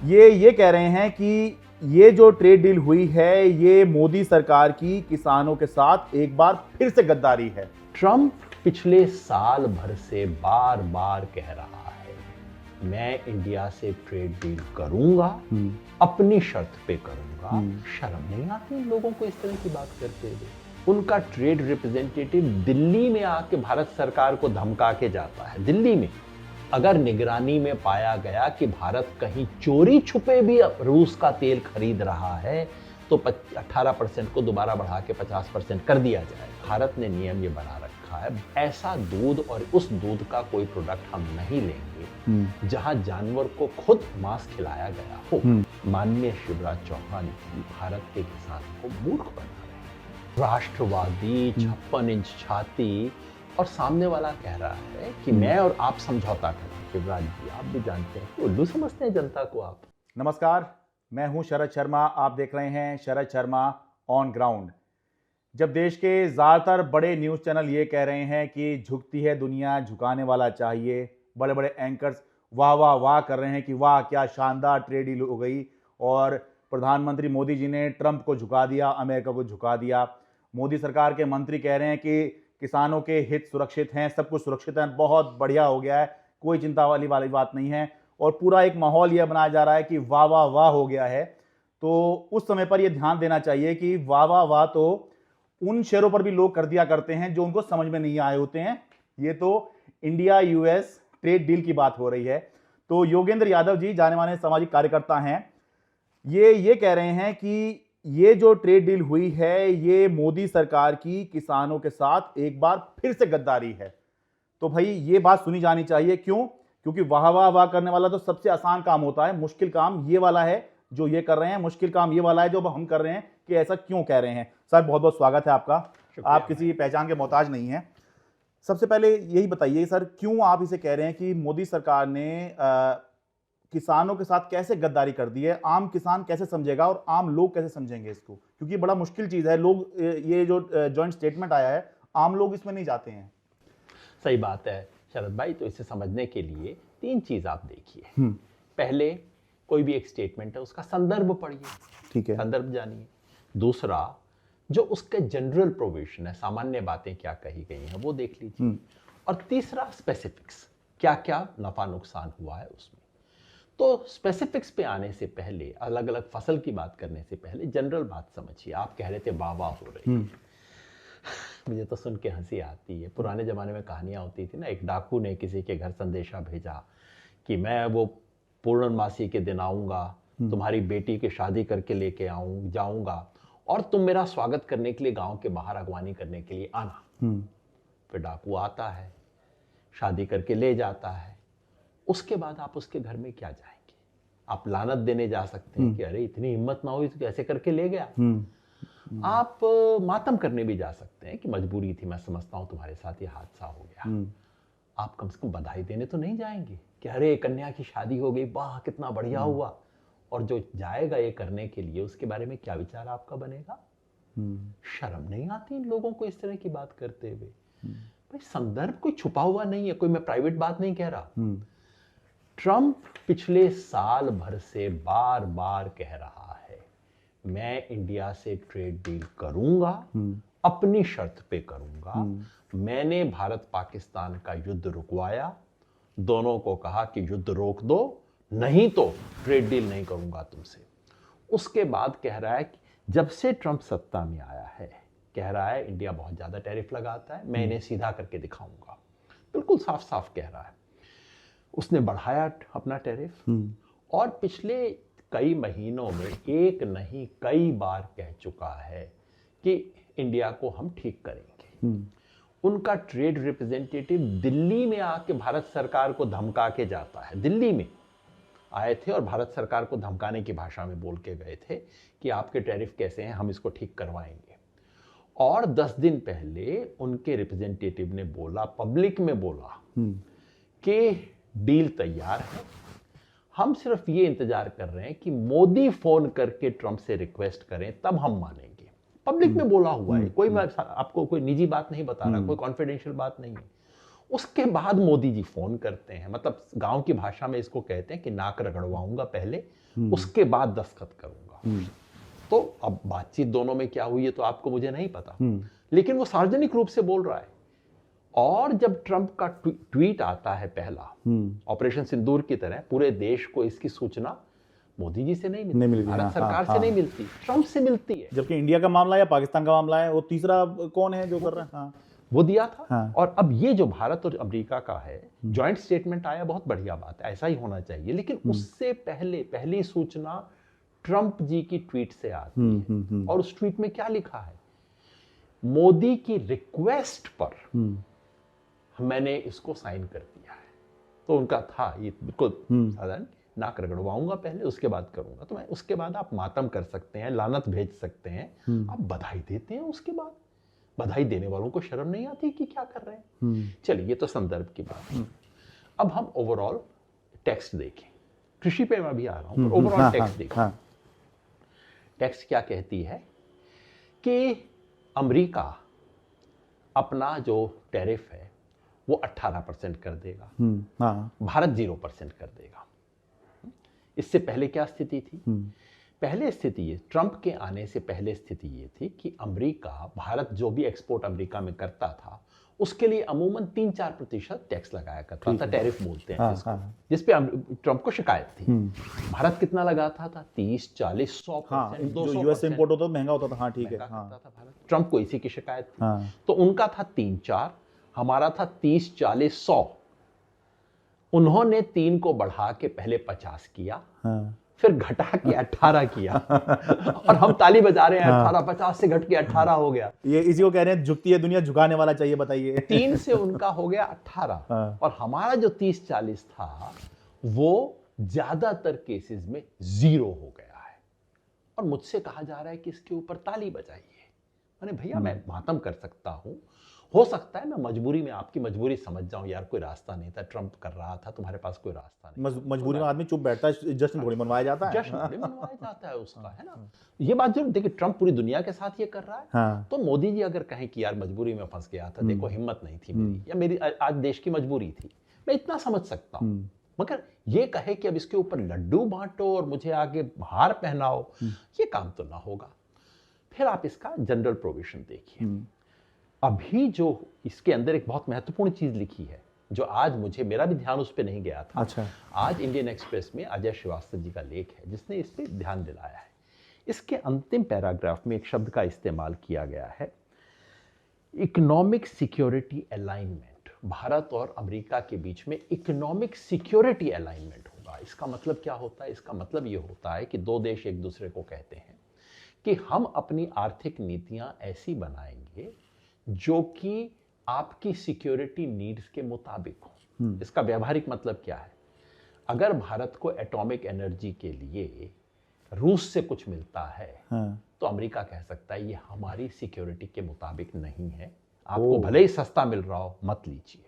ये कह रहे हैं कि ये जो ट्रेड डील हुई है ये मोदी सरकार की किसानों के साथ एक बार फिर से गद्दारी है। ट्रंप पिछले साल भर से बार बार कह रहा है, मैं इंडिया से ट्रेड डील करूंगा, अपनी शर्त पे करूंगा। शर्म नहीं आती इन लोगों को इस तरह की बात करते हुए। उनका ट्रेड रिप्रेजेंटेटिव दिल्ली में आके भारत सरकार को धमका के जाता है। दिल्ली में अगर निगरानी में पाया गया कि भारत कहीं चोरी छुपे भी रूस का तेल खरीद रहा है तो 18% को दोबारा बढ़ा के 50% कर दिया जाए। भारत ने नियम ये बना रखा है, ऐसा दूध और उस दूध का कोई प्रोडक्ट हम नहीं लेंगे जहां जानवर को खुद मांस खिलाया गया हो। माननीय शिवराज चौहान भारत के किसान को मूर्ख बना रहे हैं। राष्ट्रवादी 56 इंच छाती, और सामने वाला कह रहा है कि मैं और आप समझौता करें। शिवराज जी, आप भी जानते हैं कि उल्लू समझते हैं जनता को आप। नमस्कार, मैं हूं शरद शर्मा। आप देख रहे हैं शरद शर्मा ऑन ग्राउंड। जब देश के ज़्यादातर बड़े न्यूज़ चैनल ये कह रहे हैं कि झुकती है दुनिया, झुकाने वाला चाहिए, बड़े बड़े एंकर्स वाह वाह वाह कर रहे हैं कि वाह क्या शानदार ट्रेड डील हो गई और प्रधानमंत्री मोदी जी ने ट्रंप को झुका दिया, अमेरिका को झुका दिया। मोदी सरकार के मंत्री कह रहे हैं कि किसानों के हित सुरक्षित हैं, सब कुछ सुरक्षित है, बहुत बढ़िया हो गया है, कोई चिंता वाली बात नहीं है। और पूरा एक माहौल यह बनाया जा रहा है कि वाह वाह वाह हो गया है। तो उस समय पर यह ध्यान देना चाहिए कि वाह वाह वाह तो उन शेयरों पर भी लोग कर दिया करते हैं जो उनको समझ में नहीं आए होते हैं। ये तो इंडिया यूएस ट्रेड डील की बात हो रही है। तो योगेंद्र यादव जी, जाने माने सामाजिक कार्यकर्ता हैं, ये कह रहे हैं कि ये जो ट्रेड डील हुई है ये मोदी सरकार की किसानों के साथ एक बार फिर से गद्दारी है। तो भाई ये बात सुनी जानी चाहिए। क्यों? क्योंकि वाह वाह वाह करने वाला तो सबसे आसान काम होता है, मुश्किल काम ये वाला है जो ये कर रहे हैं, मुश्किल काम ये वाला है जो हम कर रहे हैं कि ऐसा क्यों कह रहे हैं। सर बहुत बहुत स्वागत है आपका। आप किसी पहचान के मोहताज नहीं हैं। सबसे पहले यही बताइए सर, क्यों आप इसे कह रहे हैं कि मोदी सरकार ने किसानों के साथ कैसे गद्दारी कर दी है? आम किसान कैसे समझेगा और आम लोग कैसे समझेंगे इसको? क्योंकि बड़ा मुश्किल चीज है। लोग, ये जो जॉइंट स्टेटमेंट आया है, आम लोग इसमें नहीं जाते हैं। सही बात है शरद भाई। तो इसे समझने के लिए 3 चीज आप देखिए। पहले, कोई भी एक स्टेटमेंट है उसका संदर्भ पढ़िए, ठीक है, संदर्भ जानिए। दूसरा, जो उसके जनरल प्रोविजन है, सामान्य बातें क्या कही गई हैं वो देख लीजिए। और तीसरा, स्पेसिफिक्स, क्या क्या नफा नुकसान हुआ है उसमें। तो स्पेसिफिक्स पे आने से पहले, अलग अलग फसल की बात करने से पहले जनरल बात समझिए। आप कह रहे थे वाह वाह हो रही है, मुझे तो सुन के हंसी आती है। पुराने जमाने में कहानियां होती थी ना, एक डाकू ने किसी के घर संदेशा भेजा कि मैं वो पूर्णमासी के दिन आऊंगा, तुम्हारी बेटी की शादी करके लेके जाऊंगा और तुम मेरा स्वागत करने के लिए गांव के बाहर अगवानी करने के लिए आना। फिर डाकू आता है, शादी करके ले जाता है। उसके बाद आप उसके घर में क्या जाएंगे? आप लानत देने जा सकते हैं कि अरे इतनी हिम्मत ना हुई तो कैसे करके ले गया। आप मातम करने भी जा सकते हैं कि मजबूरी थी, मैं समझता हूं तुम्हारे साथ ये हादसा हो गया। आप कम से कम बधाई देने तो नहीं जाएंगे कि अरे कन्या की शादी हो गई, वाह कितना बढ़िया हुआ। और जो जाएगा ये करने के लिए, उसके बारे में क्या विचार आपका बनेगा? शर्म नहीं आती इन लोगों को इस तरह की बात करते हुए? भाई संदर्भ कोई छुपा हुआ नहीं है, कोई मैं प्राइवेट बात नहीं कह रहा। ट्रंप पिछले साल भर से बार बार कह रहा है, मैं इंडिया से ट्रेड डील करूंगा, अपनी शर्त पे करूंगा। मैंने भारत पाकिस्तान का युद्ध रुकवाया, दोनों को कहा कि युद्ध रोक दो, नहीं तो ट्रेड डील नहीं करूंगा तुमसे। उसके बाद कह रहा है कि जब से ट्रंप सत्ता में आया है, कह रहा है इंडिया बहुत ज्यादा टैरिफ लगाता है, मैं इन्हें सीधा करके दिखाऊंगा। बिल्कुल साफ साफ कह रहा है। उसने बढ़ाया अपना टैरिफ और पिछले कई महीनों में एक नहीं कई बार कह चुका है कि इंडिया को हम ठीक करेंगे। उनका ट्रेड रिप्रेजेंटेटिव दिल्ली में आके भारत सरकार को धमका के जाता है। दिल्ली में आए थे और भारत सरकार को धमकाने की भाषा में बोल के गए थे कि आपके टैरिफ कैसे हैं, हम इसको ठीक करवाएंगे। और 10 दिन पहले उनके रिप्रेजेंटेटिव ने बोला, पब्लिक में बोला कि डील तैयार है, हम सिर्फ ये इंतजार कर रहे हैं कि मोदी फोन करके ट्रंप से रिक्वेस्ट करें तब हम मानेंगे। पब्लिक में बोला हुआ है, कोई मैं आपको कोई निजी बात नहीं बता रहा, कोई कॉन्फिडेंशियल बात नहीं है। उसके बाद मोदी जी फोन करते हैं, मतलब गांव की भाषा में इसको कहते हैं कि नाक रगड़वाऊंगा पहले, उसके बाद दस्तखत करूंगा। तो अब बातचीत दोनों में क्या हुई है तो आपको मुझे नहीं पता, लेकिन वो सार्वजनिक रूप से बोल रहा है। और जब ट्रंप का ट्वीट आता है पहला, ऑपरेशन सिंदूर की तरह, पूरे देश को इसकी सूचना मोदी जी से नहीं मिलती, भारत सरकार से नहीं मिलती, ट्रंप से मिलती है। जबकि इंडिया का मामला या पाकिस्तान का मामला है, वो तीसरा कौन है जो कर रहा है? हाँ, वो दिया था। और अब ये जो भारत और अमेरिका का है जॉइंट स्टेटमेंट आया, बहुत बढ़िया बात है, ऐसा ही होना चाहिए। लेकिन उससे पहले पहली सूचना ट्रंप जी की ट्वीट से आती है। और उस ट्वीट में क्या लिखा है? मोदी की रिक्वेस्ट पर मैंने इसको साइन कर दिया है। तो उनका था ये बिल्कुल साधारण, नाक रगड़वाऊंगा पहले, उसके बाद करूंगा। तो मैं उसके बाद आप मातम कर सकते हैं, लानत भेज सकते हैं, आप बधाई देते हैं, उसके बाद बधाई देने वालों को शर्म नहीं आती कि क्या कर रहे हैं। चलिए, ये तो संदर्भ की बात है। अब हम ओवरऑल टेक्स्ट देखें, कृषि पे मैं भी आ रहा हूं, ओवरऑल टेक्स्ट देखें। टेक्स्ट क्या कहती है कि अमेरिका अपना जो टैरिफ है वो 18% कर देगा, भारत 0% कर देगा। इससे पहले क्या स्थिति थी? पहले स्थिति ये, ट्रंप के आने से पहले स्थिति ये थी कि अमेरिका, भारत जो भी एक्सपोर्ट अमेरिका में करता था उसके लिए अमूमन 3-4% टैक्स लगाया करता था, टैरिफ बोलते हैं जिसको, जिस पे ट्रंप को शिकायत थी। भारत कितना लगाता था? 30, 40, 100%, 200%। यूएस से इंपोर्ट होता तो महंगा होता था। हाँ, ठीक है। भारत, ट्रंप को इसी की शिकायत थी। तो उनका था 3-4, हमारा था 30, 40, 100। उन्होंने 3 को बढ़ा के पहले 50 किया, फिर घटा के 18 किया और हम ताली बजा रहे हैं, 18-50 से घट के 18 हो गया। ये इसी को कह रहे हैं झुकती है दुनिया, झुकाने वाला चाहिए। बताइए, 3 से उनका हो गया 18 और हमारा जो 30-40 था वो ज्यादातर केसेस में 0 हो गया है। और मुझसे कहा जा रहा है कि इसके ऊपर ताली बजाइए। मैंने, भैया मैं मातम कर सकता हूं, हो सकता है मैं मजबूरी में आपकी मजबूरी समझ जाऊं, यार कोई रास्ता नहीं था, ट्रंप कर रहा था, तुम्हारे पास कोई रास्ता नहीं। मजबूरी में आदमी चुप बैठता है, जश्न थोड़ी मनवाया जाता है। जश्न थोड़ी मनवाया जाता है उसका, है ना। ये बात जरूर देखिए, ट्रंप पूरी दुनिया के साथ ये कर रहा है। तो मोदी जी अगर कहें कि यार मजबूरी में फंस गया था, देखो हिम्मत नहीं थी मेरी, या मेरी आज देश की मजबूरी थी, मैं इतना समझ सकता हूं। मगर ये कहे कि अब इसके ऊपर लड्डू बांटो और मुझे आगे हार पहनाओ, ये काम तो ना होगा। फिर आप इसका जनरल प्रोविजन देखिए। अभी जो इसके अंदर एक बहुत महत्वपूर्ण चीज लिखी है, जो आज मुझे, मेरा भी ध्यान उस पर नहीं गया था। अच्छा। आज इंडियन एक्सप्रेस में अजय श्रीवास्तव जी का लेख है जिसने इस पर ध्यान दिलाया है। इसके अंतिम पैराग्राफ में एक शब्द का इस्तेमाल किया गया है, इकोनॉमिक सिक्योरिटी अलाइनमेंट। भारत और अमेरिका के बीच में इकोनॉमिक सिक्योरिटी अलाइनमेंट होगा। इसका मतलब क्या होता है? इसका मतलब ये होता है कि दो देश एक दूसरे को कहते हैं कि हम अपनी आर्थिक नीतियां ऐसी बनाएंगे जो कि आपकी सिक्योरिटी नीड्स के मुताबिक हो। इसका व्यावहारिक मतलब क्या है? अगर भारत को एटॉमिक एनर्जी के लिए रूस से कुछ मिलता है, तो अमेरिका कह सकता है ये हमारी सिक्योरिटी के मुताबिक नहीं है, आपको भले ही सस्ता मिल रहा हो मत लीजिए।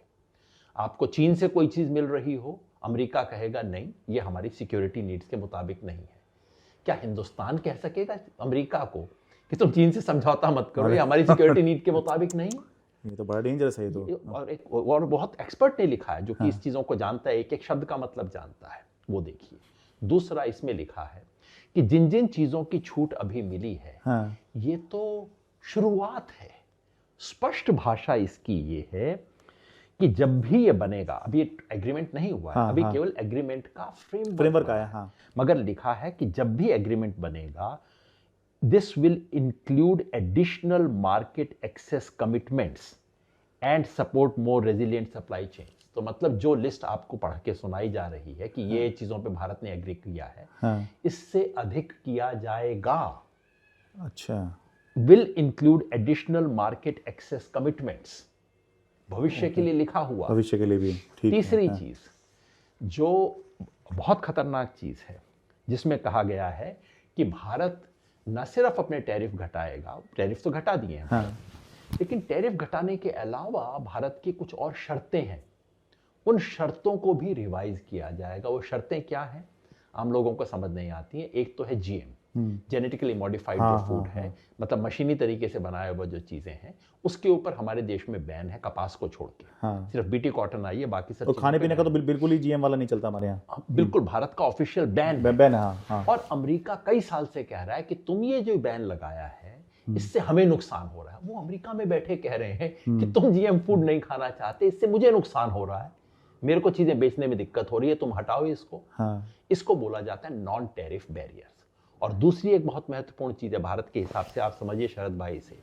आपको चीन से कोई चीज मिल रही हो, अमेरिका कहेगा नहीं, ये हमारी सिक्योरिटी नीड्स के मुताबिक नहीं है। क्या हिंदुस्तान कह सकेगा अमेरिका को कि तुम चीन से समझौता मत करो, ये हमारी सिक्योरिटी नीड के मुताबिक नहीं? ये तो बड़ा डेंजरस है। ये तो और एक और बहुत एक्सपर्ट ने लिखा है जो कि इस चीजों को जानता है, एक एक शब्द का मतलब जानता है, वो देखिए। दूसरा इसमें लिखा है कि जिन जिन चीजों की छूट अभी मिली है, ये तो शुरुआत है। स्पष्ट भाषा इसकी ये है कि जब भी ये बनेगा, अभी एग्रीमेंट नहीं हुआ है, अभी केवल एग्रीमेंट का फ्रेमवर्क आया, मगर लिखा है कि जब भी एग्रीमेंट बनेगा, this will include additional market access commitments and support more resilient supply chains। तो मतलब जो लिस्ट आपको पढ़ के सुनाई जा रही है कि ये चीजों पे भारत ने एग्री किया है, इससे अधिक किया जाएगा। अच्छा। will include additional market access commitments, भविष्य के लिए लिखा हुआ, भविष्य के लिए भी। तीसरी चीज जो बहुत खतरनाक चीज है, जिसमें कहा गया है कि भारत न सिर्फ अपने टैरिफ घटाएगा, टैरिफ तो घटा दिए हैं, लेकिन टैरिफ घटाने के अलावा भारत की कुछ और शर्तें हैं, उन शर्तों को भी रिवाइज किया जाएगा। वो शर्तें क्या हैं? आम लोगों को समझ नहीं आती हैं। एक तो है जीएम, जेनेटिकली मॉडिफाइड जो फूड है, मतलब मशीनी तरीके से बनाया हुआ जो चीजें हैं, उसके ऊपर हमारे देश में बैन है, कपास को छोड़ के। सिर्फ बीटी कॉटन आई है, बाकी सब खाने पीने का तो बिल्कुल ही जीएम वाला नहीं चलता हमारे यहाँ। बिल्कुल भारत का ऑफिशियल बैन है। और अमेरिका कई साल से कह रहा है कि तुम ये जो बैन लगाया है इससे हमें नुकसान हो रहा है। वो अमेरिका में बैठे कह रहे हैं कि तुम जीएम फूड नहीं खाना चाहते, इससे मुझे नुकसान हो रहा है, मेरे को चीजें बेचने में दिक्कत हो रही है, तुम हटाओ इसको। इसको बोला जाता है नॉन टैरिफ बैरियर्स। और दूसरी एक बहुत महत्वपूर्ण चीज है भारत के हिसाब से, आप समझिए शरद भाई से,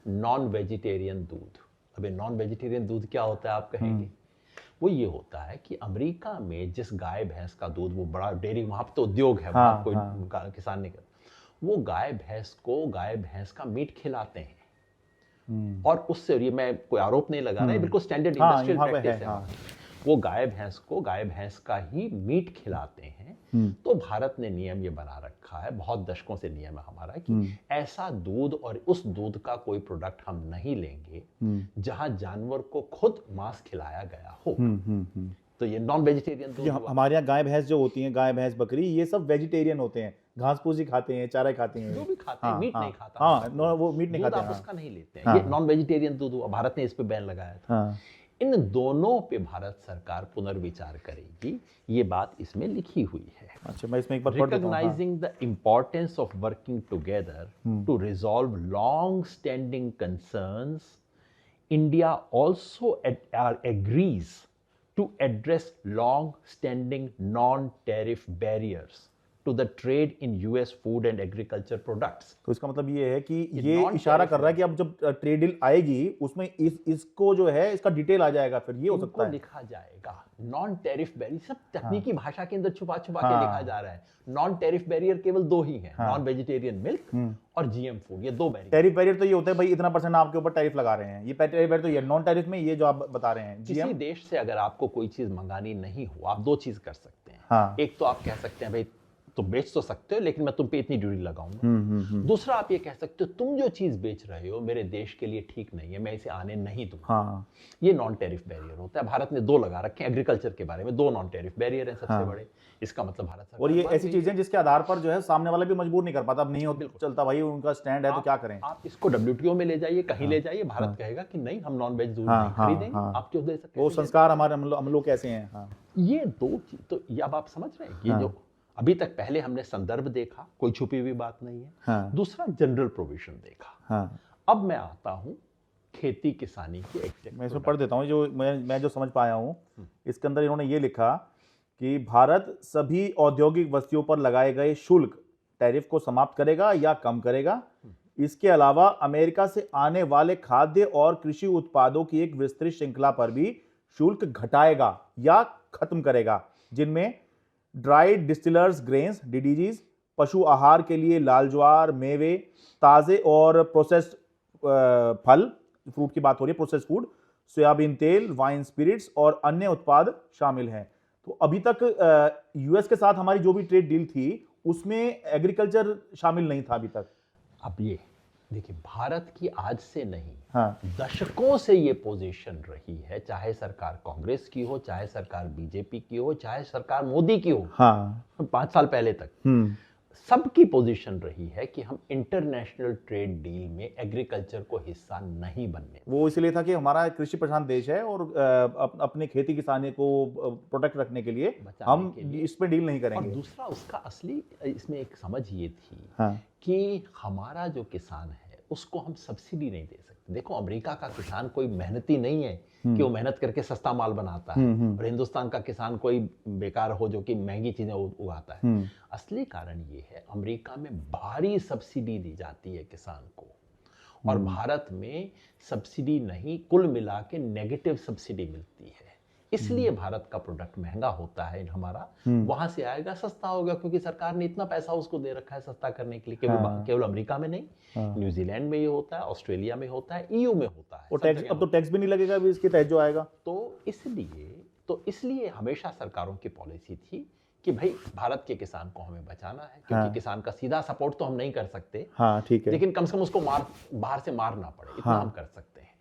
नॉन वेजिटेरियन दूध। अबे नॉन वेजिटेरियन दूध क्या होता है आप कहेंगे? वो ये होता है कि अमेरिका में जिस गाय भैंस का दूध, वो बड़ा डेयरी, वहां पे तो उद्योग है, कोई किसान नहीं करता, वो गाय भैंस का मीट खिलाते हैं। और उससे, ये मैं कोई आरोप नहीं लगा रहा, बिल्कुल स्टैंडर्ड इंडस्ट्रियल प्रैक्टिस है। वो गाय भैंस का ही मीट खिलाते हैं। तो भारत ने नियम ये बना रखा है, बहुत दशकों से नियम है हमारा, कि ऐसा दूध और उस दूध का कोई प्रोडक्ट हम नहीं लेंगे जहां जानवर को खुद मांस खिलाया गया हो। तो ये नॉन वेजिटेरियन दूध। हमारे यहाँ गाय भैंस जो होती हैं, गाय भैंस बकरी, ये सब वेजिटेरियन होते हैं, घास फूस ही खाते हैं, चारा खाते हैं, जो भी खाते हैं, मीट नहीं खाता। वो मीट नहीं खाते, आप उसका नहीं लेते हैं। ये नॉन वेजिटेरियन दूध हुआ, भारत ने इस पे बैन लगाया था। इन दोनों पे भारत सरकार पुनर्विचार करेगी, ये बात इसमें लिखी हुई है। अच्छा, मैं इसमें एक बार पढ़ देता हूं। Recognizing the importance of working together to resolve long-standing concerns, India also agrees to address long-standing non-tariff barriers to the trade in US food and agriculture products। तो इसका मतलब ये है कि ये इशारा कर रहा है कि अब जब ट्रेड डील आएगी उसमें इसको जो है, इसका डिटेल आ जाएगा, फिर ये हो सकता है लिखा जाएगा नॉन टैरिफ बैरियर। सब तकनीकी भाषा के अंदर छुपा के लिखा जा रहा है। नॉन टैरिफ बैरियर केवल दो ही हैं, नॉन वेजिटेरियन मिल्क और जीएम फूड, ये दो बैरियर। टैरिफ बैरियर तो ये होता है भाई, इतना % आपके ऊपर टैरिफ लगा रहे हैं, ये टैरिफ बैरियर तो ये नॉन टैरिफ में ये जो आप बता रहे हैं। किसी देश से अगर आपको कोई चीज मंगानी नहीं हो, आप दो चीज कर सकते हैं। एक तो आप कह सकते हैं भाई तुम बेच तो सकते हो लेकिन मैं तुम पे इतनी ड्यूटी लगाऊंगा। दूसरा आप ये कह सकते हो तुम जो चीज बेच रहे हो मेरे देश के लिए ठीक नहीं है, मैं इसे आने नहीं दूंगा। ये नॉन टैरिफ बैरियर होता है। भारत ने दो लगा रखे हैं एग्रीकल्चर के बारे में, दो नॉन टैरिफ बैरियर हैं सबसे बड़े। इसका मतलब भारत सरकार, और ये ऐसी चीजें जिसके आधार पर जो है सामने वाला भी मजबूर नहीं कर पाता, अब नहीं चलता भाई, उनका स्टैंड है तो क्या करें। आप इसको WTO में ले जाइए, कहीं ले जाइए, भारत कहेगा कि नहीं हम नॉन वेज दूध नहीं खरीदेंगे। आप क्यों दे सकते? वो संस्कार हमारे हम लोग कैसे हैं। ये दो चीज तो ये अब आप समझ रहे हैं। ये जो अभी तक पहले हमने संदर्भ देखा, कोई छुपी हुई बात नहीं है। दूसरा जनरल प्रोविजन देखा। अब मैं आता हूं खेती किसानी की एक्ट। मैं इसमें पढ़ देता हूं, जो मैं जो समझ पाया हूं, इसके अंदर इन्होंने ये लिखा कि भारत सभी औद्योगिक वस्तुओं पर लगाए गए शुल्क टैरिफ को समाप्त करेगा या कम करेगा। इसके अलावा अमेरिका से आने वाले खाद्य और कृषि उत्पादों की एक विस्तृत श्रृंखला पर भी शुल्क घटाएगा या खत्म करेगा, जिनमें ड्राइड डिस्टिलर्स ग्रेन्स DDGs, पशु आहार के लिए लाल ज्वार, मेवे, ताजे और प्रोसेस्ड फल, फ्रूट की बात हो रही है, प्रोसेस्ड फूड, सोयाबीन तेल, वाइन स्पिरिट्स और अन्य उत्पाद शामिल हैं। तो अभी तक यूएस के साथ हमारी जो भी ट्रेड डील थी उसमें एग्रीकल्चर शामिल नहीं था अभी तक। अब ये देखिए, भारत की आज से नहीं, दशकों से ये पोजीशन रही है, चाहे सरकार कांग्रेस की हो, चाहे सरकार बीजेपी की हो, चाहे सरकार मोदी की हो। 5 साल पहले तक सबकी पोजीशन रही है कि हम इंटरनेशनल ट्रेड डील में एग्रीकल्चर को हिस्सा नहीं बनने। वो इसलिए था कि हमारा कृषि प्रधान देश है और अपने खेती किसानी को प्रोटेक्ट रखने के लिए हम इसमें डील नहीं करेंगे। और दूसरा उसका असली इसमें एक समझ ये थी कि हमारा जो किसान है उसको हम सब्सिडी नहीं दे सकते। देखो, अमेरिका का किसान कोई मेहनती नहीं है कि वो मेहनत करके सस्ता माल बनाता है, और हिंदुस्तान का किसान कोई बेकार हो जो कि महंगी चीजें उगाता है। असली कारण ये है, अमेरिका में भारी सब्सिडी दी जाती है किसान को, और भारत में सब्सिडी नहीं, कुल मिला के नेगेटिव सब्सिडी मिलती है। इसलिए भारत का प्रोडक्ट महंगा होता है हमारा, वहां से आएगा सस्ता होगा, क्योंकि सरकार ने इतना पैसा उसको दे रखा है सस्ता करने के लिए। केवल अमेरिका में नहीं, न्यूजीलैंड में ये होता है, ऑस्ट्रेलिया में होता है, EU में होता है। और टैक्स, अब तो टैक्स भी नहीं लगेगा अभी इसके तहत जो आएगा। तो इसलिए हमेशा सरकारों की पॉलिसी थी कि भाई भारत के किसान को हमें बचाना है, क्योंकि किसान का सीधा सपोर्ट तो हम नहीं कर सकते, ठीक है, लेकिन कम से कम उसको बाहर से मार ना पड़े, इतना हम कर सकते हैं।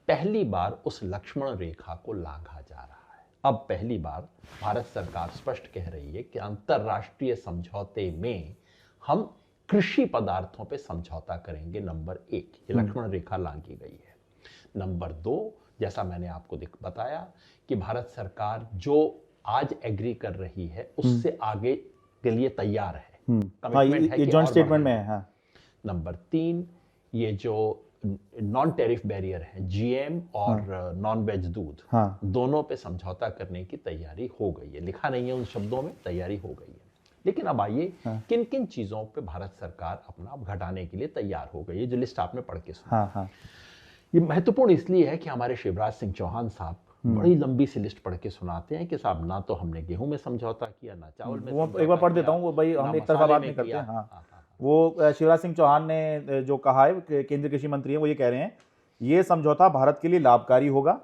पहली बार उस लक्ष्मण रेखा को लांघा जा रहा है। अब पहली बार भारत सरकार स्पष्ट कह रही है कि अंतर्राष्ट्रीय समझौते में हम कृषि पदार्थों पे समझौता करेंगे। नंबर 1 ये लक्ष्मण रेखा लांघी गई है। नंबर 2, जैसा मैंने आपको बताया कि भारत सरकार जो आज एग्री कर रही है उससे आगे के लिए तैयार है, कमिटमेंट है ये कि जॉइंट और स्टेटमेंट में बढ़ाएंगे। है। हाँ। नंबर 3, ये जो नॉन टैरिफ बैरियर है, जीएम और नॉन वेज दूध, हाँ। दोनों पे समझौता करने की तैयारी हो गई है। लिखा नहीं है उन शब्दों में, तैयारी हो गई है। लेकिन अब आइए किन किन चीजों पे भारत सरकार अपना घटाने के लिए तैयार हो गई है, जो लिस्ट आपने पढ़ के सुनी। हाँ हाँ। ये महत्वपूर्ण इसलिए है कि हमारे शिवराज सिंह चौहान साहब बड़ी लंबी सी लिस्ट पढ़ के सुनाते हैं कि साहब ना तो हमने गेहूं में समझौता किया, ना चावल में वो समझौता एक बार पढ़ देता किया, हूँ, वो भाई ना हम एक तरफा मसाले बात में नहीं करते किया। हैं। हाँ। हाँ। वो शिवराज सिंह चौहान ने जो कहा है, केंद्रीय कृषि मंत्री हैं, वो ये कह रहे हैं ये समझौता भारत के लिए लाभकारी होगा।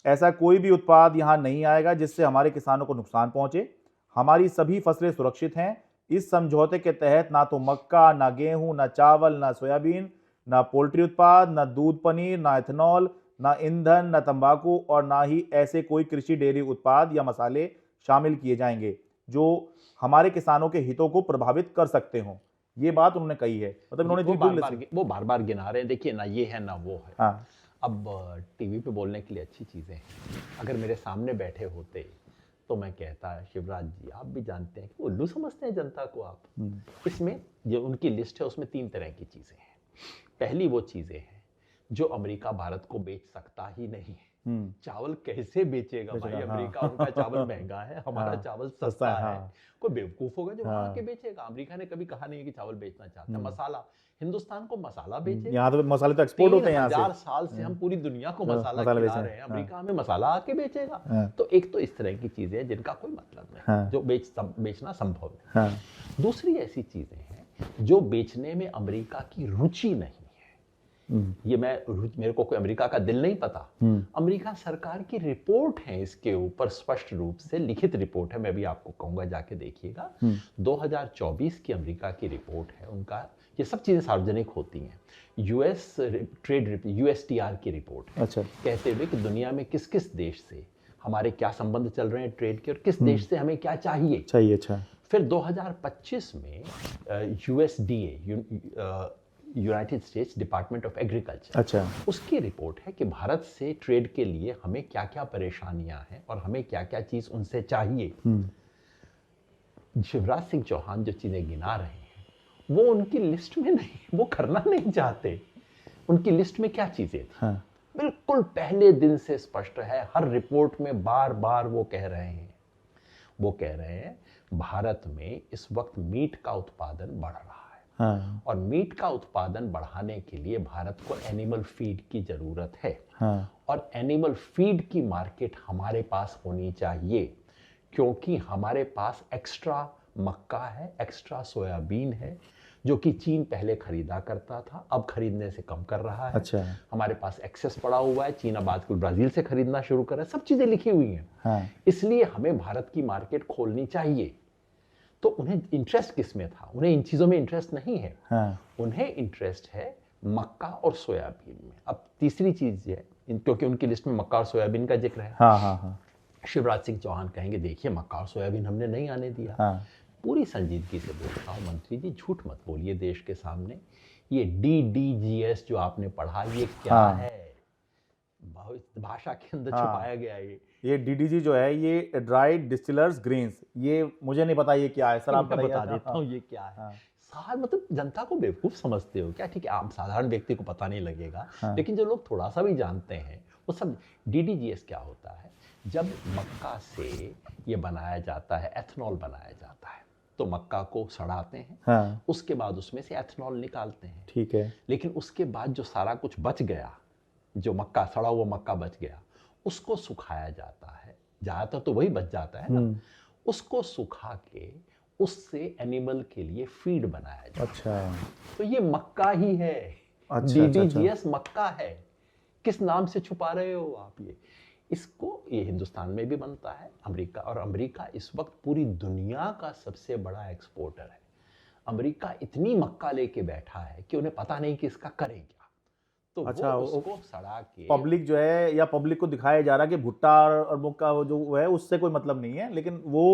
ऐसा कोई भी उत्पाद यहाँ नहीं आएगा जिससे हमारे किसानों को नुकसान पहुंचे। हमारी सभी फसलें सुरक्षित हैं। इस समझौते के तहत ना तो मक्का, ना गेहूं, ना चावल, ना सोयाबीन, ना पोल्ट्री उत्पाद, ना दूध पनीर, ना इथेनॉल, ना ईंधन, ना तंबाकू और ना ही ऐसे कोई कृषि डेयरी उत्पाद या मसाले शामिल किए जाएंगे जो हमारे किसानों के हितों को प्रभावित कर सकते हों। ये बात उन्होंने कही है। मतलब इन्होंने वो बार बार गिना रहे हैं, देखिए ना ये है ना वो है। हाँ। अब टीवी पे बोलने के लिए अच्छी चीजें हैं। अगर मेरे सामने बैठे होते तो मैं कहता, शिवराज जी आप भी जानते हैं कि उल्लू समझते हैं जनता को आप। इसमें जो उनकी लिस्ट है उसमें 3 तरह की चीजें हैं। पहली वो चीजें हैं जो अमेरिका भारत को बेच सकता ही नहीं है। चावल कैसे बेचेगा भाई अमेरिका? उनका चावल महंगा है, हमारा चावल सस्ता है। कोई बेवकूफ होगा जो वहां के बेचेगा? अमेरिका ने कभी कहा नहीं है कि चावल बेचना चाहता है। मसाला, हिंदुस्तान को मसाला बेचेगा। यहाँ तो मसाले तो एक्सपोर्ट होते हैं यहाँ से। 3000 साल से हम पूरी दुनिया को मसाला खिला रहे हैं, अमेरिका हमें मसाला आके बेचेगा? तो एक तो इस तरह की चीजें हैं जिनका कोई मतलब नहीं, जो बेचना संभव नहीं। दूसरी ऐसी चीजें हैं जो बेचने में अमेरिका की रुचि नहीं है। ये मेरे को कोई अमेरिका का दिल नहीं पता। अमेरिका सरकार की रिपोर्ट है इसके ऊपर, स्पष्ट रूप से लिखित रिपोर्ट है, मैं भी आपको कहूंगा जाके देखिएगा। 2024 की अमेरिका की रिपोर्ट है उनका, ये सब चीजें सार्वजनिक होती हैं। यूएस ट्रेड यूएसटीआर की रिपोर्ट है। अच्छा। कहते हुए कि दुनिया में किस किस देश से हमारे क्या संबंध चल रहे हैं ट्रेड के, और किस देश से हमें क्या चाहिए। अच्छा। फिर 2025 में USDA, United states department of agriculture, अच्छा, उसकी रिपोर्ट है कि भारत से ट्रेड के लिए हमें क्या क्या परेशानियां हैं और हमें क्या क्या चीज उनसे चाहिए। शिवराज सिंह चौहान जो चीजें गिना रहे हैं वो उनकी लिस्ट में नहीं, वो करना नहीं चाहते। उनकी लिस्ट में क्या चीजें थी? हाँ। बिल्कुल पहले दिन से स्पष्ट है, हर रिपोर्ट में बार बार वो कह रहे हैं भारत में इस वक्त मीट का उत्पादन बढ़ रहा है। हाँ। और मीट का उत्पादन बढ़ाने के लिए भारत को एनिमल फीड की जरूरत है। हाँ। और एनिमल फीड की मार्केट हमारे पास होनी चाहिए, क्योंकि हमारे पास एक्स्ट्रा मक्का है, एक्स्ट्रा सोयाबीन है, जो कि चीन पहले खरीदा करता था, अब खरीदने से कम कर रहा है। अच्छा। हमारे पास एक्सेस पड़ा हुआ है, चीन अब आजकल ब्राजील से खरीदना शुरू कर रहा है, सब चीजें लिखी हुई हैं। हाँ। इसलिए हमें भारत की मार्केट खोलनी चाहिए। तो उन्हें इंटरेस्ट किस में था? उन्हें इन चीजों में इंटरेस्ट नहीं है। हाँ। उन्हें इंटरेस्ट है मक्का और सोयाबीन में। अब तीसरी चीज है, क्योंकि उनकी लिस्ट में मक्का और सोयाबीन का जिक्र है। हाँ हाँ हाँ। शिवराज सिंह चौहान कहेंगे देखिए मक्का और सोयाबीन हमने नहीं आने दिया। हाँ। पूरी संजीदगी से बोलता हूँ मंत्री जी, झूठ मत बोलिए देश के सामने। ये DDGS जो आपने पढ़ा, ये क्या है? भाषा के अंदर छुपाया गया ये DDG जो है, ये ड्राइड डिस्टिलर्स ग्रेन्स, ये मुझे नहीं पता ये क्या है सर, आप बता देता हूँ ये क्या है। सार मतलब जनता को बेवकूफ समझते हो क्या? ठीक है, आम साधारण व्यक्ति को पता नहीं लगेगा, लेकिन जो लोग थोड़ा सा भी जानते हैं वो सब। DDGS क्या होता है? जब मक्का से ये बनाया जाता है, एथनॉल बनाया जाता है, तो मक्का को सड़ाते हैं। हाँ। उसके बाद उसमें से एथनॉल निकालते हैं। ठीक है। लेकिन उसके बाद जो सारा कुछ बच गया, जो मक्का, सड़ा हुआ मक्का बच गया, उसको सुखाया जाता है। ज्यादातर तो वही बच जाता है ना। उसको सुखा के उससे एनिमल के लिए फीड बनाया जाता है। अच्छा। तो ये मक्का ही है। अच्छा, DDGS मक्का है। किस नाम से छुपा रहे हो आप? ये हिंदुस्तान में भी बनता है, अमेरिका, और अमेरिका इस वक्त पूरी दुनिया का सबसे बड़ा एक्सपोर्टर है। अमेरिका इतनी मक्का लेके बैठा है कि उन्हें पता नहीं कि इसका करें क्या। तो अच्छा, वो उसको सड़ा के पब्लिक जो है, या पब्लिक को दिखाया जा रहा है कि भुट्टा और मक्का जो है उससे कोई मतलब नहीं है, लेकिन वो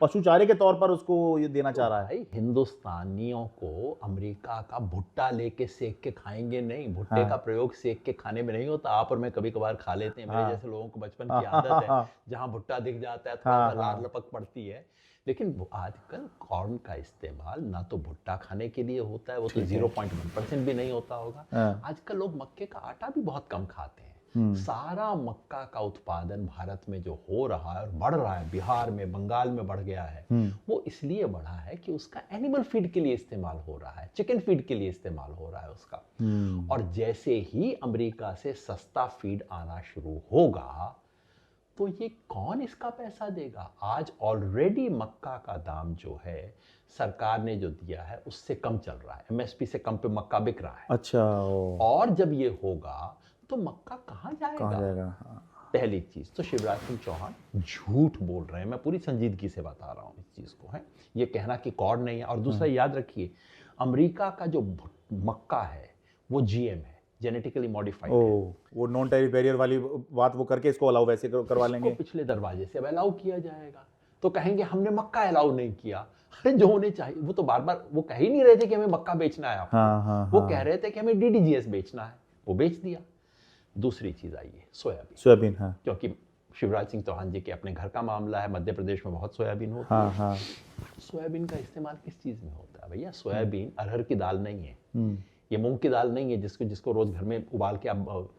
पशु चारे के तौर पर उसको ये देना चाह रहा है। भाई हिंदुस्तानियों को अमेरिका का भुट्टा लेके सेक के खाएंगे नहीं, भुट्टे हाँ। का प्रयोग सेक के खाने में नहीं होता। आप और मैं कभी कभार खा लेते हैं, मेरे हाँ। जैसे लोगों को बचपन हाँ, की हाँ, आदत है, हाँ, जहां भुट्टा दिख जाता है थोड़ा हाँ, सा लार हाँ। लपक पड़ती है। लेकिन आजकल कॉर्न का इस्तेमाल ना तो भुट्टा खाने के लिए होता है, वो तो ठीक है। 0.1% भी नहीं होता होगा। हाँ। आजकल लोग मक्के का आटा भी बहुत कम खाते हैं। हम्म। सारा मक्का का उत्पादन भारत में जो हो रहा है और बढ़ रहा है, बिहार में, बंगाल में बढ़ गया है, वो इसलिए बढ़ा है कि उसका एनिमल फीड के लिए इस्तेमाल हो रहा है, चिकन फीड के लिए इस्तेमाल हो रहा है उसका। और जैसे ही अमेरिका से सस्ता फीड आना शुरू होगा तो ये कौन इसका पैसा देगा? आज ऑलरेडी मक्का का दाम जो है सरकार ने जो दिया है उससे कम चल रहा है, एमएसपी से कम पे मक्का बिक रहा है। अच्छा। और जब ये होगा तो मक्का कहाँ कहाँ जाएगा? जाएगा? हाँ। पहली चीज तो शिवराज सिंह चौहान झूठ बोल रहे हैं, मैं पूरी संजीदगी से बता रहा हूँ इस चीज को, है ये कहना कि कॉर्न नहीं है। और दूसरा याद रखिए, अमेरिका का जो मक्का है वो जीएम है, जेनेटिकली मॉडिफाइड है। वो नॉन टेरिफ बैरियर वाली बात वो करके इसको अलाउ वैसे करवा लेंगे। पिछले दरवाजे से अब अलाउ किया जाएगा तो कहेंगे हमने मक्का अलाउ नहीं किया। अरे जो होने चाहिए, वो तो बार बार वो कह ही नहीं रहे थे कि हमें मक्का बेचना है आपको। वो कह रहे थे कि हमें डीडीजीएस बेचना है, वो बेच दिया। दूसरी चीज आई है सोयाबीन। हाँ। क्योंकि शिवराज सिंह चौहान जी के अपने घर का मामला है, मध्य प्रदेश में बहुत सोयाबीन होती है। हाँ। सोयाबीन का इस्तेमाल किस चीज में होता है भैया? सोयाबीन अरहर की दाल नहीं है, ये मूंग की दाल नहीं है जिसको रोज घर में उबाल के आप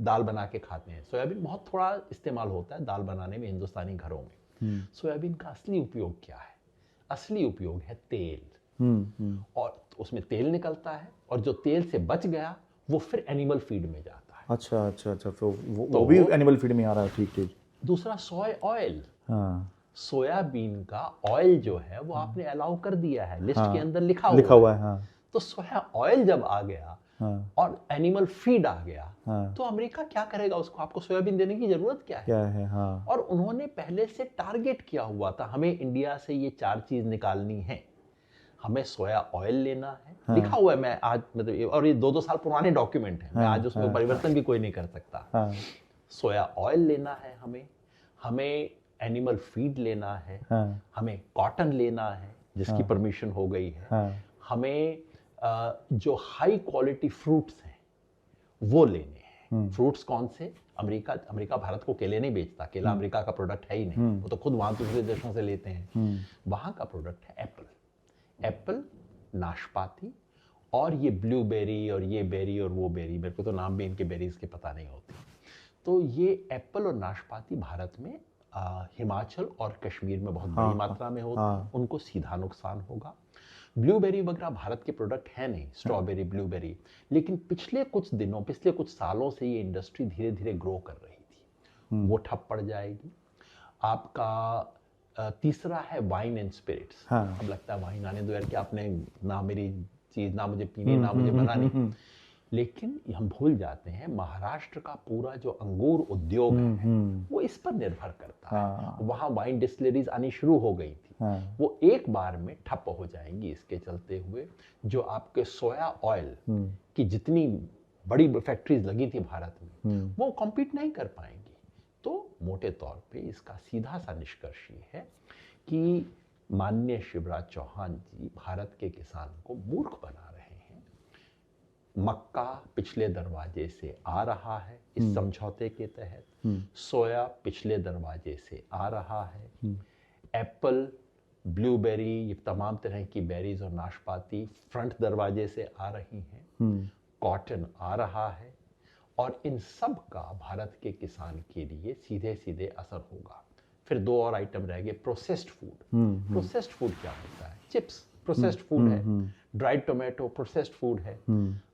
दाल बना के खाते हैं। सोयाबीन बहुत थोड़ा इस्तेमाल होता है दाल बनाने में हिंदुस्तानी घरों में। सोयाबीन का असली उपयोग क्या है? असली उपयोग है तेल। और उसमें तेल निकलता है और जो तेल से बच गया वो फिर एनिमल फीड में जाता है। अच्छा अच्छा अच्छा, तो वो भी एनिमल फीड में आ रहा है। ठीक ठीक। दूसरा सोय ऑयल। हाँ। सोयाबीन का ऑयल जो है वो आपने अलाउ कर दिया है, लिस्ट के अंदर लिखा हुआ है। हाँ। तो सोया ऑयल जब आ गया और एनिमल फीड आ गया तो अमेरिका क्या करेगा उसको? आपको सोयाबीन देने की जरूरत क्या है? हाँ। और उन्होंने पहले से टारगेट किया हुआ था, हमें इंडिया से ये 4 चीज निकालनी है। हमें सोया ऑयल लेना है, लिखा हुआ है, मैं आज मतलब, और ये 2-2 साल पुराने डॉक्यूमेंट हैं, मैं आज उसमें परिवर्तन भी कोई नहीं कर सकता। सोया ऑयल लेना है हमें एनिमल फीड लेना है, हमें कॉटन लेना है जिसकी परमिशन हो गई है, हमें जो हाई क्वालिटी फ्रूट्स हैं वो लेने हैं। फ्रूट्स कौन से? अमेरिका भारत को केले नहीं बेचता, केला अमेरिका का प्रोडक्ट है ही नहीं, वो तो खुद वहां दूसरे देशों से लेते हैं। वहां का प्रोडक्ट है एप्पल, नाशपाती और ये ब्लूबेरी और ये बेरी और वो बेरी, मेरे को तो नाम भी इनके बेरीज के पता नहीं होते। तो ये एप्पल और नाशपाती भारत में हिमाचल और कश्मीर में बहुत बड़ी मात्रा में होते हैं, उनको सीधा नुकसान होगा। ब्लूबेरी वगैरह भारत के प्रोडक्ट है नहीं, स्ट्रॉबेरी, ब्लूबेरी, लेकिन पिछले कुछ सालों से ये इंडस्ट्री धीरे धीरे ग्रो कर रही थी, वो ठप पड़ जाएगी। आपका तीसरा है वाइन एंड स्पिरिट्स। अब लगता है वाइन आने दो यार, कि आपने ना मेरी चीज, ना मुझे पीनी, ना मुझे बनानी। लेकिन हम भूल जाते हैं महाराष्ट्र का पूरा जो अंगूर उद्योग है वो इस पर निर्भर करता है। वहां वाइन डिस्टिलरीज आनी शुरू हो गई थी, वो एक बार में ठप हो जाएंगी। इसके चलते हुए जो आपके सोया ऑयल की जितनी बड़ी फैक्ट्रीज लगी थी भारत में वो कॉम्पीट नहीं कर पाएंगी। तो मोटे तौर पे इसका सीधा सा निष्कर्ष ये है कि माननीय शिवराज चौहान जी भारत के किसान को मूर्ख बना रहे हैं। मक्का पिछले दरवाजे से आ रहा है इस समझौते के तहत, सोया पिछले दरवाजे से आ रहा है, एप्पल, ब्लूबेरी, ये तमाम तरह की बेरीज और नाशपाती फ्रंट दरवाजे से आ रही हैं, कॉटन आ रहा है, और इन सब का भारत के किसान के लिए सीधे सीधे असर होगा। फिर 2 और आइटम रह गए, प्रोसेस्ड फूड। प्रोसेस्ड फूड क्या होता है? चिप्स प्रोसेस्ड फूड है, ड्राइड टोमेटो प्रोसेस्ड फूड है,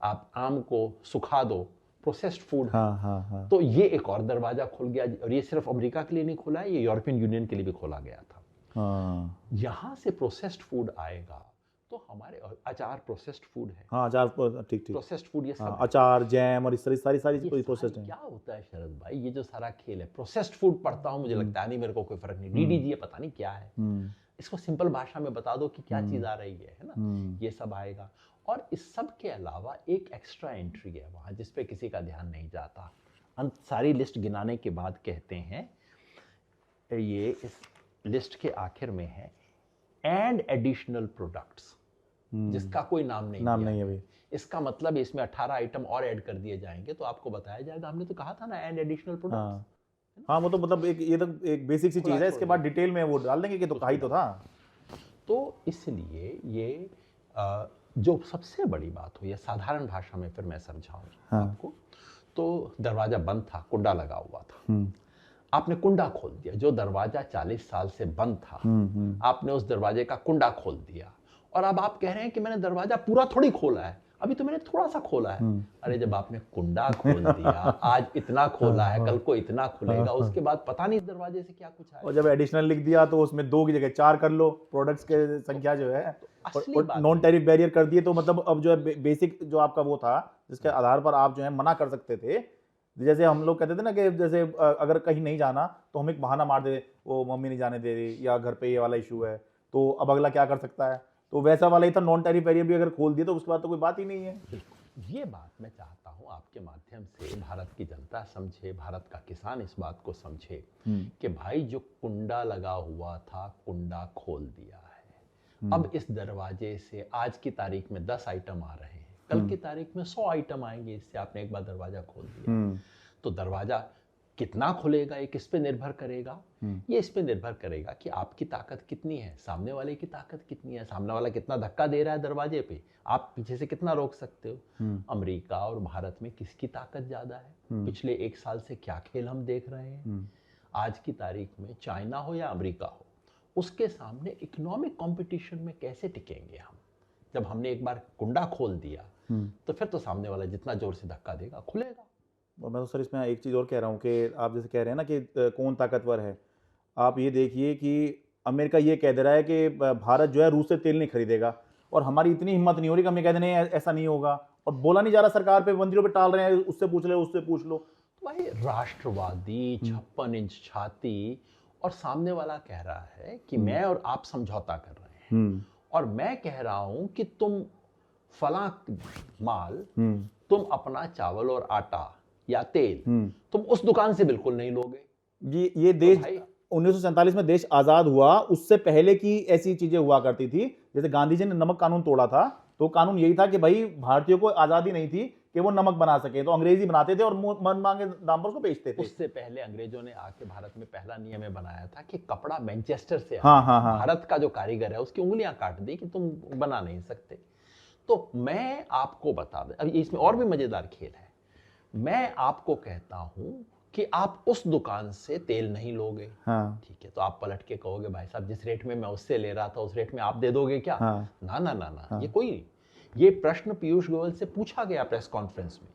आप आम को सुखा दो, प्रोसेस्ड फूड है। तो ये एक और दरवाजा खुल गया, और ये सिर्फ अमेरिका के लिए नहीं खुला है, ये यूरोपियन यूनियन के लिए भी खोला गया था। यहां से प्रोसेस्ड फूड आएगा तो हमारे अचार प्रोसेस्ड फूड है। अचार, ठीक ठीक, प्रोसेस्ड फूड ये सब अचार, जैम और इस सारी प्रोसेस्ड है। क्या होता है शरद भाई, ये जो सारा खेल है, प्रोसेस्ड फूड पढ़ता हूं, मुझे लगता है नहीं, मेरे को कोई फर्क नहीं, डीडीजी पता नहीं क्या है, इसको सिंपल भाषा में बता दो कि क्या चीज आ रही है ना, ये सब आएगा। और इस सब के अलावा एक एक्स्ट्रा एंट्री है वहां जिसपे किसी का ध्यान नहीं जाता। सारी लिस्ट गिनाने के बाद कहते हैं ये लिस्ट के आखिर में है एंड एडिशनल प्रोडक्ट्स, जिसका कोई नाम नहीं है भाई। इसका मतलब इसमें 18 आइटम और ऐड कर दिए जाएंगे तो आपको बताया जाएगा, हमने तो कहा था ना एंड एडिशनल प्रोडक्ट्स। हाँ वो तो मतलब ये तो एक बेसिक सी चीज है, इसके बाद डिटेल में वो डाल देंगे कि तो कहा ही तो था। तो इसलिए ये जो सबसे बड़ी बात हुई है साधारण भाषा में, फिर मैं समझाऊं आपको, तो दरवाजा बंद था, कुंडा लगा हुआ था, आपने कुंडा खोल दिया। जो दरवाजा 40 साल से बंद था, आपने उस दरवाजे का कुंडा खोल दिया, और अब आप कह रहे हैं कि मैंने दरवाजा पूरा थोड़ी खोला है, अभी तो मैंने थोड़ा सा खोला है। अरे जब आपने कुंडा खोल दिया, आज इतना खोला है, कल को इतना खुलेगा, उसके बाद पता नहीं इस दरवाजे से क्या कुछ आएगा। और जब एडिशनल लिख दिया तो उसमें 2 की जगह 4 कर लो, प्रोडक्ट्स के संख्या जो है, और नॉन टैरिफ बैरियर कर दिए, तो मतलब अब जो है बेसिक जो आपका वो था जिसके आधार पर आप जो है मना कर सकते थे। जैसे हम लोग कहते थे ना कि जैसे अगर कहीं नहीं जाना तो हम एक बहाना मार दे, वो मम्मी नहीं जाने दे रही या घर पे ये वाला इशू है, तो अब अगला क्या कर सकता है, तो वैसा वाला ही था। नॉन टैरिफ बैरियर भी अगर खोल दिए तो उसके बाद तो कोई बात ही नहीं है। ये बात मैं चाहता हूं आपके माध्यम से भारत की जनता समझे, भारत का किसान इस बात को समझे कि भाई जो कुंडा लगा हुआ था, कुंडा खोल दिया है। अब इस दरवाजे से आज की तारीख में 10 आइटम आ रहे हैं, कल की तारीख में 100 आइटम आएंगे, इससे आपने एक बार दरवाजा खोल दिया। तो दरवाजा कितना खुलेगा ये किस पे निर्भर करेगा? ये इस पे निर्भर करेगा कि आपकी ताकत कितनी है, सामने वाले की ताकत कितनी है, सामने वाला कितना धक्का दे रहा है दरवाजे पे, आप पीछे से कितना रोक सकते हो। अमेरिका और भारत में किसकी ताकत ज्यादा है? पिछले 1 साल से क्या खेल हम देख रहे हैं। आज की तारीख में चाइना हो या अमेरिका हो, उसके सामने इकोनॉमिक कंपटीशन में कैसे टिकेंगे हम? जब हमने एक बार कुंडा खोल दिया तो फिर तो सामने वाला जितना जोर से धक्का देगा खुलेगा। और मैं तो सर इसमें एक चीज़ और कह रहा हूँ कि आप जैसे कह रहे हैं ना कि कौन ताकतवर है, आप ये देखिए कि अमेरिका ये कह दे रहा है कि भारत जो है रूस से तेल नहीं खरीदेगा, और हमारी इतनी हिम्मत नहीं हो रही कि हम ये कह दें नहीं ऐसा नहीं होगा, और बोला नहीं जा रहा, सरकार पे मंत्रियों पे टाल रहे हैं, उससे पूछ लो उससे पूछ लो। भाई राष्ट्रवादी 56 इंच छाती, और सामने वाला कह रहा है कि मैं और आप समझौता कर रहे हैं, और मैं कह रहा हूं कि तुम फला माल, तुम अपना चावल और आटा या तेल तुम उस दुकान से बिल्कुल नहीं लोगे। ये देश 1947 में देश आजाद हुआ, उससे पहले की ऐसी चीजें हुआ करती थी। जैसे गांधी जी ने नमक कानून तोड़ा था, तो कानून यही था कि भाई भारतीयों को आजादी नहीं थी कि वो नमक बना सके, तो अंग्रेजी बनाते थे और मन मांगे दाम पर उसको बेचते थे। उससे पहले अंग्रेजों ने आके भारत में पहला नियम बनाया था कि कपड़ा मैनचेस्टर से भारत का जो कारीगर है उसकी उंगलियां काट दी कि तुम बना नहीं सकते। तो मैं आपको बता दें, अब इसमें और भी मजेदार खेल है। मैं आपको कहता हूं कि आप उस दुकान से तेल नहीं लोगे, ठीक है, तो आप पलट के कहोगे भाई साहब जिस रेट में मैं उससे ले रहा था उस रेट में आप दे दोगे क्या? ना ना ना ना, ये कोई नहीं। ये प्रश्न पीयूष गोयल से पूछा गया प्रेस कॉन्फ्रेंस में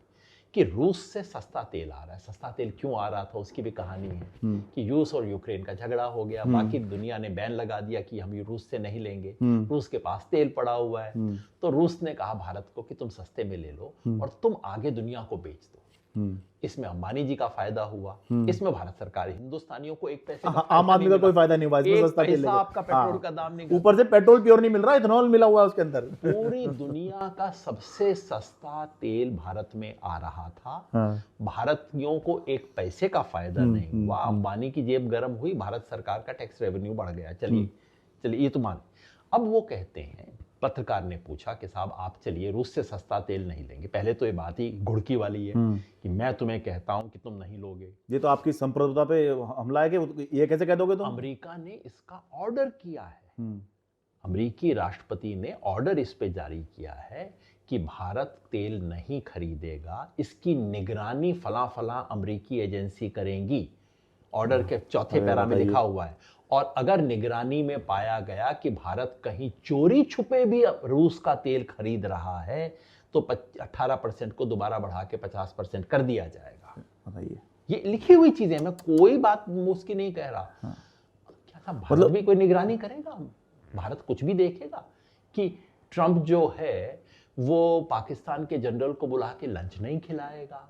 कि रूस से सस्ता तेल आ रहा है। सस्ता तेल क्यों आ रहा था उसकी भी कहानी है कि रूस और यूक्रेन का झगड़ा हो गया, बाकी दुनिया ने बैन लगा दिया कि हम रूस से नहीं लेंगे, रूस के पास तेल पड़ा हुआ है। तो रूस ने कहा भारत को कि तुम सस्ते में ले लो और तुम आगे दुनिया को बेच दो। इसमें अंबानी जी का फायदा हुआ, इसमें भारत सरकार हिंदुस्तानियों को एक पैसे आम आदमी का कोई फायदा नहीं हुआ, इसमें सस्ता तेल आपका पेट्रोल का दाम नहीं, ऊपर से पेट्रोल प्योर नहीं मिल रहा, इथेनॉल मिला हुआ है उसके अंदर। पूरी दुनिया का सबसे सस्ता तेल भारत में आ रहा था। भारतीयों को एक पैसे का फायदा नहीं हुआ, अंबानी की जेब गर्म हुई, भारत सरकार का टैक्स रेवेन्यू बढ़ गया। चलिए ये तो मान। अब वो कहते हैं, पत्रकार ने पूछा कि साहब आप चलिए रूस से सस्ता तेल नहीं लेंगे। पहले तो ये बात ही घुड़की वाली है कि मैं तुम्हें कहता हूं कि तुम नहीं लोगे। ये तो आपकी संप्रभुता पे हमला है कि ये कैसे कह दोगे तुम? अमेरिका ने इसका ऑर्डर किया है, अमेरिकी राष्ट्रपति ने ऑर्डर इस पे जारी किया है कि भारत तेल नहीं खरीदेगा, इसकी निगरानी फला फला अमेरिकी एजेंसी करेंगी। ऑर्डर के चौथे पैरा में लिखा हुआ है। और अगर निगरानी में पाया गया कि भारत कहीं चोरी छुपे भी रूस का तेल खरीद रहा है तो 18% को दोबारा बढ़ा के 50% कर दिया जाएगा। ये लिखी हुई चीजें, मैं कोई बात उसकी नहीं कह रहा। क्या था, भारत भी कोई निगरानी करेगा? भारत कुछ भी देखेगा कि ट्रंप जो है वो पाकिस्तान के जनरल को बुला के लंच नहीं खिलाएगा,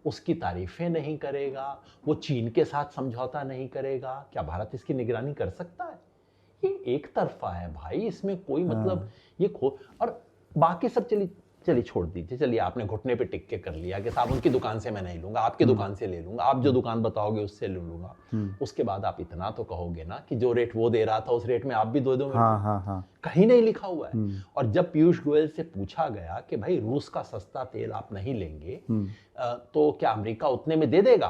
उसकी तारीफें नहीं करेगा, वो चीन के साथ समझौता नहीं करेगा? क्या भारत इसकी निगरानी कर सकता है? ये एक तरफा है भाई, इसमें कोई मतलब ये और बाकी सब चलिए छोड़ दीजिए, चलिए आपने घुटने पे टिक के कर लिया कि साहब उनकी दुकान से मैं नहीं लूंगा, आपकी दुकान से ले लूंगा, आप जो दुकान बताओगे उससे ले लूंगा। उसके बाद आप इतना तो कहोगे ना कि जो रेट वो दे रहा था उस रेट में आप भी दो मेरे को। कहीं नहीं लिखा हुआ है। और जब पीयूष गोयल से पूछा गया कि भाई रूस का सस्ता तेल आप नहीं लेंगे तो क्या अमेरिका उतने में दे देगा,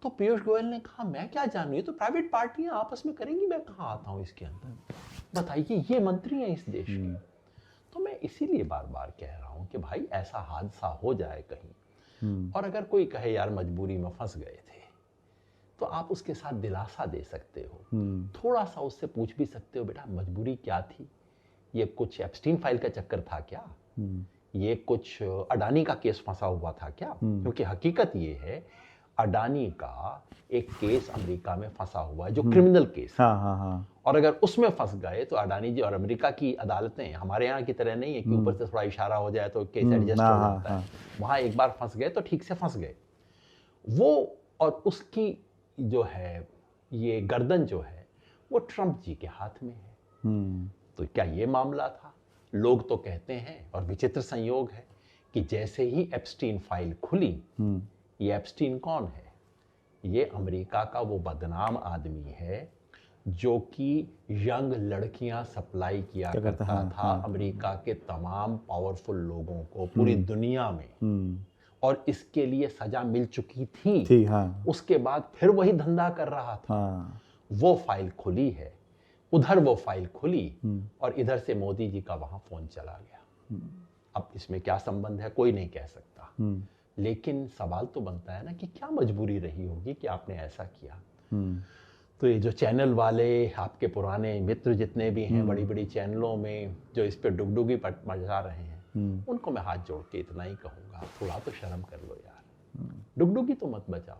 तो पीयूष गोयल ने कहा मैं क्या जानूं, ये तो प्राइवेट पार्टियां आपस में करेंगी, मैं कहां आता हूं इसके अंदर। बताइए, ये मंत्री हैं इस देश के। तो मैं इसीलिए बार बार कह रहा हूं कि भाई ऐसा हादसा हो जाए कहीं और अगर कोई कहे यार मजबूरी में फंस गए थे, तो आप उसके साथ दिलासा दे सकते हो, थोड़ा सा उससे पूछ भी सकते हो बेटा मजबूरी क्या थी, ये कुछ एप्स्टीन फाइल का चक्कर था क्या, ये कुछ अडानी का केस फंसा हुआ था क्या। क्योंकि हकीकत ये है अडानी का एक केस अमेरिका में फंसा हुआ है जो क्रिमिनल केस है। और अगर उसमें फंस गए तो अडानी जी, और अमेरिका की अदालतें हमारे यहाँ की तरह नहीं है कि ऊपर से थोड़ा इशारा हो जाए तो केस एडजस्ट हो जाता है। वहां एक बार फंस गए तो ठीक से फंस गए वो, और उसकी जो है ये गर्दन जो है वो ट्रंप जी के हाथ में है। तो क्या ये मामला था? लोग तो कहते हैं, और विचित्र संयोग है कि जैसे ही एप्स्टीन फाइल खुली, ये एप्स्टीन कौन है? ये अमेरिका का वो बदनाम आदमी है जो कि यंग लड़कियां सप्लाई किया करता था अमेरिका के तमाम पावरफुल लोगों को पूरी दुनिया में, और इसके लिए सजा मिल चुकी थी। उसके बाद फिर वही धंधा कर रहा था। वो फाइल खुली है, उधर वो फाइल खुली और इधर से मोदी जी का वहां फोन चला गया। अब इसमें क्या संबंध है कोई नहीं कह सकता, लेकिन सवाल तो बनता है ना कि क्या मजबूरी रही होगी कि आपने ऐसा किया। तो ये जो चैनल वाले आपके पुराने मित्र जितने भी हैं बड़ी बड़ी चैनलों में जो इस पे डुगडुगी मचा रहे हैं, उनको मैं हाथ जोड़ के इतना ही कहूँगा, थोड़ा तो शर्म कर लो यार, डुगडुगी तो मत बचाओ।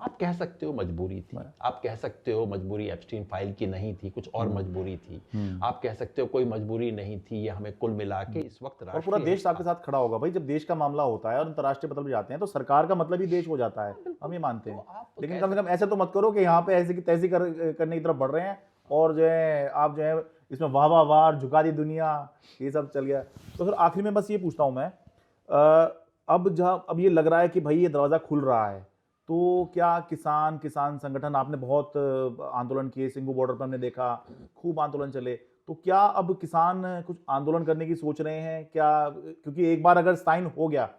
आप कह सकते हो मजबूरी थी, आप कह सकते हो मजबूरी एप्स्टीन फाइल की नहीं थी, कुछ और मजबूरी थी, आप कह सकते हो कोई मजबूरी नहीं थी, ये हमें कुल मिला के इस वक्त और पूरा देश आपके साथ खड़ा होगा भाई। जब देश का मामला होता है और अंतर्राष्ट्रीय पदल पे जाते हैं तो सरकार का मतलब ही देश हो जाता है, हम ये मानते हैं। लेकिन कम से कम ऐसे तो मत करो कि यहाँ पे ऐसे की तैसी करने की तरफ बढ़ रहे हैं और जो है आप जो है इसमें वाह वाह वाह झुका दी दुनिया, ये सब चल गया। तो फिर आखिरी में बस ये पूछता हूँ मैं, अब ये लग रहा है कि भाई ये दरवाज़ा खुल रहा है, तो क्या किसान संगठन, आपने बहुत आंदोलन किए, सिंगू बॉर्डर पर हमने देखा खूब आंदोलन चले, तो क्या अब किसान कुछ आंदोलन करने की सोच रहे हैं क्या? क्योंकि एक बार अगर साइन हो गया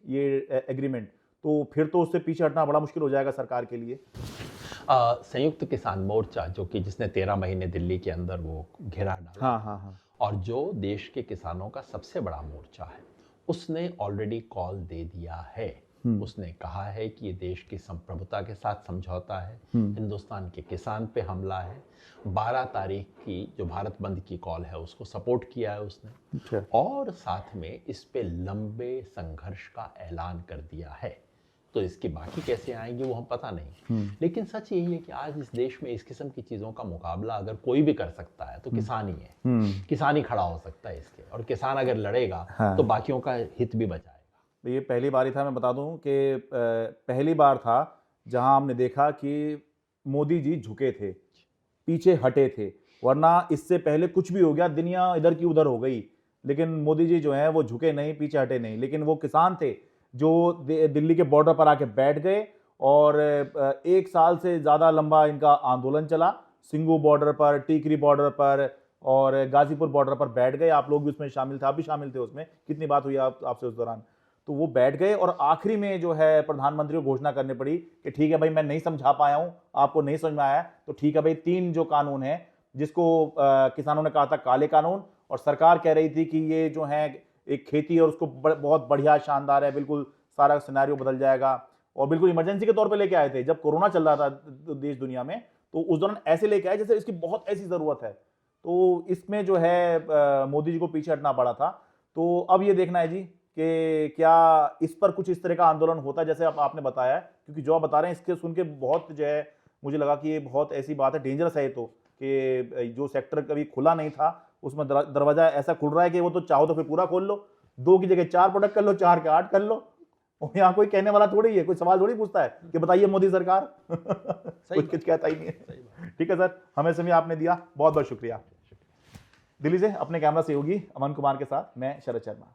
ये एग्रीमेंट तो फिर तो उससे पीछे हटना बड़ा मुश्किल हो जाएगा सरकार के लिए। संयुक्त किसान मोर्चा जो कि जिसने 13 महीने दिल्ली के अंदर वो घेरा डाला, और जो देश के किसानों का सबसे बड़ा मोर्चा है, उसने ऑलरेडी कॉल दे दिया है। उसने कहा है कि ये देश की संप्रभुता के साथ समझौता है, हिंदुस्तान के किसान पे हमला है। 12 तारीख की जो भारत बंद की कॉल है उसको सपोर्ट किया है उसने, और साथ में इस पे लंबे संघर्ष का ऐलान कर दिया है। तो इसकी बाकी कैसे आएंगी वो हम पता नहीं, लेकिन सच यही है कि आज इस देश में इस किस्म की चीज़ों का मुकाबला अगर कोई भी कर सकता है तो किसान ही है। किसान ही खड़ा हो सकता है इसके, और किसान अगर लड़ेगा तो बाकियों का हित भी बचाएगा। ये पहली बार ही था, मैं बता दूं कि पहली बार था जहां हमने देखा कि मोदी जी झुके थे, पीछे हटे थे, वरना इससे पहले कुछ भी हो गया दुनिया इधर की उधर हो गई, लेकिन मोदी जी जो है वो झुके नहीं, पीछे हटे नहीं। लेकिन वो किसान थे जो दिल्ली के बॉर्डर पर आके बैठ गए, और 1 साल से ज़्यादा लंबा इनका आंदोलन चला, सिंगू बॉर्डर पर, टीकरी बॉर्डर पर और गाजीपुर बॉर्डर पर बैठ गए। आप लोग भी उसमें शामिल थे, आप भी शामिल थे उसमें, कितनी बात हुई आपसे उस दौरान। तो वो बैठ गए और आखिरी में जो है प्रधानमंत्री को घोषणा करनी पड़ी कि ठीक है भाई, मैं नहीं समझा पाया हूं, आपको नहीं समझ में आया तो ठीक है भाई, 3 जो कानून है जिसको किसानों ने कहा था काले कानून, और सरकार कह रही थी कि ये जो है एक खेती और उसको बहुत बढ़िया शानदार है, बिल्कुल सारा सिनेरियो बदल जाएगा, और बिल्कुल इमरजेंसी के तौर पे लेके आए थे। जब कोरोना चल रहा था देश दुनिया में तो उस दौरान ऐसे लेके आए जैसे इसकी बहुत ऐसी जरूरत है। तो इसमें जो है मोदी जी को पीछे हटना पड़ा था। तो अब ये देखना है जी कि क्या इस पर कुछ इस तरह का आंदोलन होता है जैसे आपने बताया, क्योंकि जो आप बता रहे हैं इसके सुन के बहुत जो है मुझे लगा कि ये बहुत ऐसी बात है, डेंजरस है। तो कि जो सेक्टर कभी खुला नहीं था उसमें दरवाजा ऐसा खुल रहा है कि वो तो चाहो तो फिर पूरा खोल लो, 2 की जगह 4 प्रोडक्ट कर लो, 4 के 8 कर लो। और यहाँ कोई कहने वाला थोड़ी है, कोई सवाल थोड़ी पूछता है कि बताइए मोदी सरकार कुछ कहता ही नहीं है। ठीक है सर, हमें समय आपने दिया, बहुत बहुत शुक्रिया। दिल्ली से अपने कैमरा सहयोगी अमन कुमार के साथ मैं शरद शर्मा।